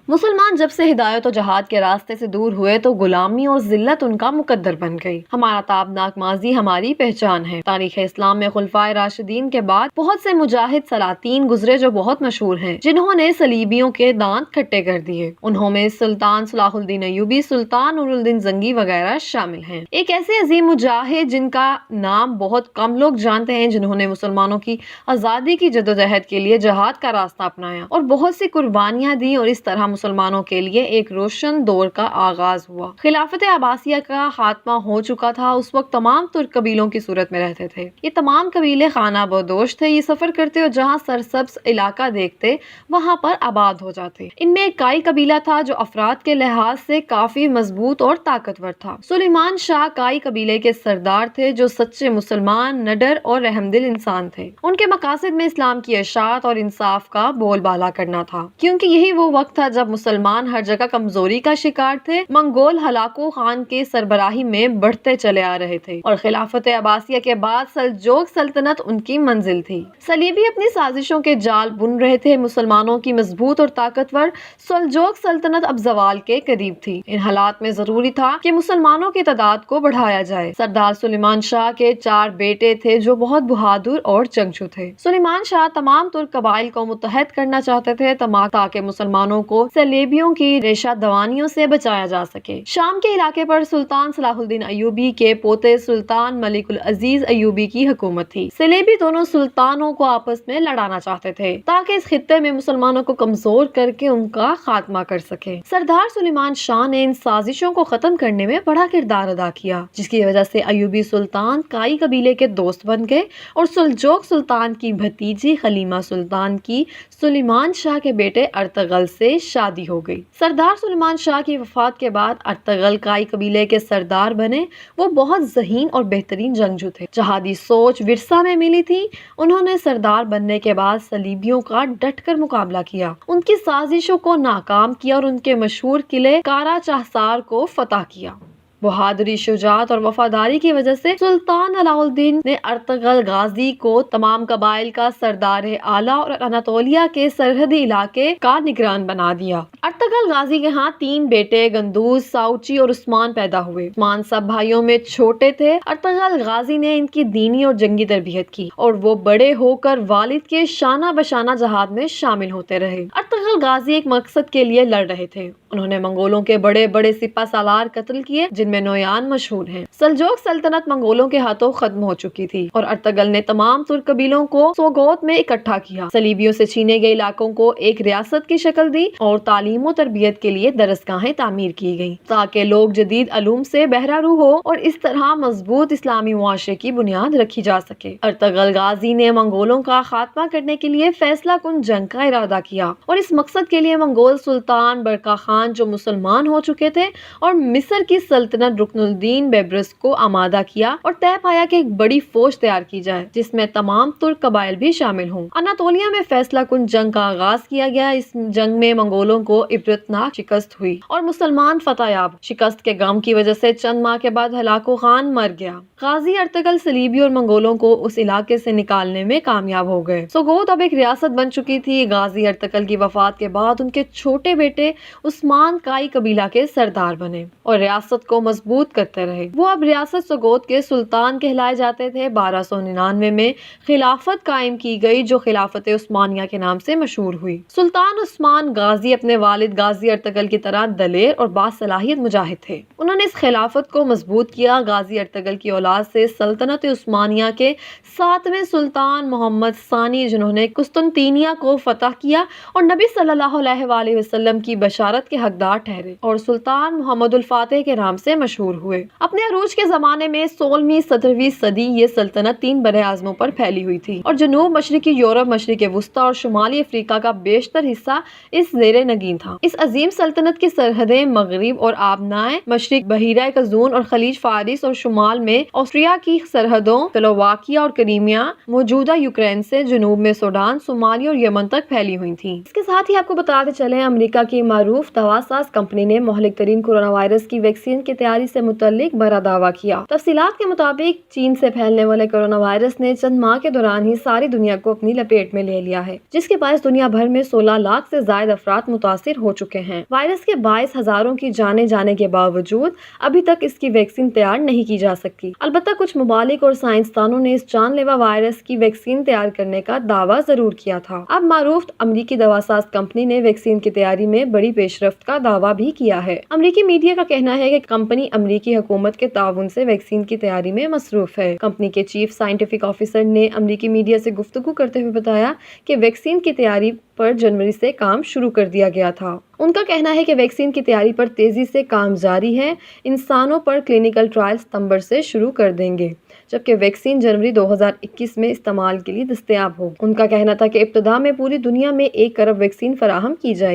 مسلمان جب سے ہدایت و جہاد کے راستے سے دور ہوئے تو غلامی اور ذلت ان کا مقدر بن گئی۔ ہمارا تابناک ماضی ہماری پہچان ہے۔ تاریخ اسلام میں خلفائے راشدین کے بعد بہت سے مجاہد سلاطین گزرے جو بہت مشہور ہیں، جنہوں نے صلیبیوں کے دانت کھٹے کر دیے۔ انہوں میں سلطان صلاح الدین ایوبی، سلطان نور الدین زنگی وغیرہ شامل ہیں۔ ایک ایسے عظیم مجاہد جن کا نام بہت کم لوگ جانتے ہیں، جنہوں نے مسلمانوں کی آزادی کی جدوجہد کے لیے جہاد کا راستہ اپنایا اور بہت سی قربانیاں دی، اور اس طرح مسلمانوں کے لیے ایک روشن دور کا آغاز ہوا۔ خلافت عباسیہ کا خاتمہ ہو چکا تھا۔ اس وقت تمام ترک قبیلوں کی صورت میں رہتے تھے۔ یہ تمام قبیلے خانہ بدوش تھے۔ یہ سفر کرتے اور جہاں سرسبز علاقہ دیکھتے وہاں پر آباد ہو جاتے۔ ان میں ایک کائی قبیلہ تھا جو افراد کے لحاظ سے کافی مضبوط اور طاقتور تھا۔ سلیمان شاہ کائی قبیلے کے سردار تھے جو سچے مسلمان، نڈر اور رحم دل انسان تھے۔ ان کے مقاصد میں اسلام کی اشاعت اور انصاف کا بول بالا کرنا تھا، کیونکہ یہی وہ وقت تھا جب مسلمان ہر جگہ کمزوری کا شکار تھے۔ منگول ہلاکو خان کے سربراہی میں بڑھتے چلے آ رہے تھے اور خلافت عباسیہ کے بعد سلجوق سلطنت ان کی منزل تھی۔ صلیبی اپنی سازشوں کے جال بن رہے تھے۔ مسلمانوں کی مضبوط اور طاقتور سلجوق سلطنت اب زوال کے قریب تھی۔ ان حالات میں ضروری تھا کہ مسلمانوں کی تعداد کو بڑھایا جائے۔ سردار سلیمان شاہ کے 4 بیٹے تھے جو بہت بہادر اور جنگجو تھے۔ سلیمان شاہ تمام ترک قبائل کو متحد کرنا چاہتے تھے تاکہ مسلمانوں کو صلیبیوں کی ریشہ دوانیوں سے بچایا جا سکے۔ شام کے علاقے پر سلطان صلاح الدین ایوبی کے پوتے سلطان ملک العزیز ایوبی کی حکومت تھی۔ صلیبی دونوں سلطانوں کو آپس میں لڑانا چاہتے تھے تاکہ اس خطے میں مسلمانوں کو کمزور کر کے ان کا خاتمہ کر سکے۔ سردار سلیمان شاہ نے ان سازشوں کو ختم کرنے میں بڑا کردار ادا کیا، جس کی وجہ سے ایوبی سلطان کائی قبیلے کے دوست بن گئے اور سلجوق سلطان کی بھتیجی خلیمہ سلطان کی سلیمان شاہ کے بیٹے ارطغرل سے شادی ہو گئی۔ سردار سلیمان شاہ کی وفات کے بعد ارطغرل کائی قبیلے کے سردار بنے۔ وہ بہت ذہین اور بہترین جنگجو تھے۔ جہادی سوچ ورثہ میں ملی تھی۔ انہوں نے سردار بننے کے بعد صلیبیوں کا ڈٹ کر مقابلہ کیا، ان کی سازشوں کو ناکام کیا اور ان کے مشہور قلعے کارا چہسار کو فتح کیا۔ بہادری، شجاعت اور وفاداری کی وجہ سے سلطان علاء الدین نے ارطغرل غازی کو تمام قبائل کا سردار اعلیٰ اور اناطولیہ کے سرحدی علاقے کا نگران بنا دیا۔ ارطغرل غازی کے ہاں 3 بیٹے گندوز، ساؤچی اور عثمان پیدا ہوئے۔ عثمان سب بھائیوں میں چھوٹے تھے۔ ارطغرل غازی نے ان کی دینی اور جنگی تربیت کی اور وہ بڑے ہو کر والد کے شانہ بشانہ جہاد میں شامل ہوتے رہے۔ ارطغرل غازی ایک مقصد کے لیے لڑ رہے تھے۔ انہوں نے منگولوں کے بڑے بڑے سپہ سالار قتل کیے، جن میں نویان مشہور ہیں۔ سلجوق سلطنت منگولوں کے ہاتھوں ختم ہو چکی تھی اور ارطغرل نے تمام ترک قبیلوں کو سوگوت میں اکٹھا کیا، صلیبیوں سے چھینے گئے علاقوں کو ایک ریاست کی شکل دی اور تعلیم و تربیت کے لیے درسگاہیں تعمیر کی گئیں تاکہ لوگ جدید علوم سے بہرہ رو ہو اور اس طرح مضبوط اسلامی معاشرے کی بنیاد رکھی جا سکے۔ ارطغرل غازی نے منگولوں کا خاتمہ کرنے کے لیے فیصلہ کن جنگ کا ارادہ کیا اور اس مقصد کے لیے منگول سلطان برقا خان جو مسلمان ہو چکے تھے اور مصر کی سلطنت رکن الدین بیبرس کو آمادہ کیا اور طے پایا کہ ایک بڑی فوج تیار کی جائے جس میں تمام ترک قبائل بھی شامل ہوں۔ اناطولیہ میں فیصلہ کن جنگ کا آغاز کیا گیا۔ اس جنگ میں منگولوں کو عبرتناک شکست ہوئی اور مسلمان فتح یاب۔ شکست کے غم کی وجہ سے چند ماہ کے بعد ہلاکو خان مر گیا۔ غازی ارطغرل صلیبی اور منگولوں کو اس علاقے سے نکالنے میں کامیاب ہو گئے۔ سوگوت اب ایک ریاست بن چکی تھی۔ غازی ارطغرل کی وفات کے بعد ان کے چھوٹے بیٹے عثمان کائی قبیلہ کے سردار بنے اور ریاست کو مضبوط کرتے رہے۔ وہ اب ریاست سوگوت کے سلطان کہلائے جاتے تھے۔ 1299 میں خلافت قائم کی گئی جو خلافت عثمانیہ کے نام سے مشہور ہوئی۔ سلطان عثمان غازی اپنے والد غازی ارطغرل کی طرح دلیر اور باصلاحیت مجاہد تھے۔ انہوں نے اس خلافت کو مضبوط کیا۔ غازی ارطغرل کی اولاد سے سلطنت عثمانیہ کے 7ویں سلطان محمد ثانی، جنہوں نے قسطنطینیہ کو فتح کیا اور نبی صلی اللہ علیہ وآلہ وسلم کی بشارت کے حقدار ٹھہرے اور سلطان محمد الفاتح کے نام سے مشہور ہوئے۔ اپنے عروج کے زمانے میں 16ویں 17ویں صدی یہ سلطنت 3 بر اعظموں پر پھیلی ہوئی تھی اور جنوب مشرقی یورپ، مشرق وسطیٰ اور شمالی افریقہ کا بیشتر حصہ اس زیر نگین تھا۔ اس عظیم سلطنت کی سرحدیں مغرب اور آبنائے مشرق بحیرہ قزون اور خلیج فارس اور شمال میں آسٹریا کی سرحدوں سلوواکیہ اور کریمیا موجودہ یوکرین سے جنوب میں سوڈان، صومالیہ اور یمن تک پھیلی ہوئی تھیں۔ اس کے ساتھ ہی آپ کو بتاتے چلیں امریکہ کی معروف دوا ساز کمپنی نے مہلک ترین کورونا وائرس کی ویکسین کی تیاری سے متعلق بڑا دعویٰ کیا۔ تفصیلات کے مطابق چین سے پھیلنے والے کورونا وائرس نے چند ماہ کے دوران ہی ساری دنیا کو اپنی لپیٹ میں لے لیا ہے، جس کے باعث دنیا بھر میں 16 لاکھ سے زائد افراد متاثر ہو چکے ہیں۔ وائرس کے باعث ہزاروں کی جانیں جانے کے باوجود ابھی تک اس کی ویکسین تیار نہیں کی جا سکی۔ البتہ کچھ ممالک اور سائنسدانوں نے اس جان لیوا وائرس کی ویکسین تیار کرنے کا دعویٰ ضرور کیا تھا۔ اب معروف امریکی دواساز کمپنی نے ویکسین کی تیاری میں بڑی پیش رفت کا دعویٰ بھی کیا ہے۔ امریکی میڈیا کا کہنا ہے کہ کمپنی امریکی حکومت کے تعاون سے ویکسین کی تیاری میں مصروف ہے۔ کمپنی کے چیف سائنٹیفک آفیسر نے امریکی میڈیا سے گفتگو کرتے ہوئے بتایا کہ ویکسین کی تیاری پر جنوری سے کام شروع کر دیا گیا تھا۔ ان کا کہنا ہے کہ ویکسین کی تیاری پر تیزی سے کام جاری ہے۔ انسانوں پر کلینکل ٹرائل ستمبر سے شروع کر دیں گے، جبکہ ویکسین جنوری 2021 میں استعمال کے لیے دستیاب ہوگی۔ ان کا کہنا تھا کہ ابتدا میں پوری دنیا میں 1 ارب ویکسین فراہم کی جائے گی۔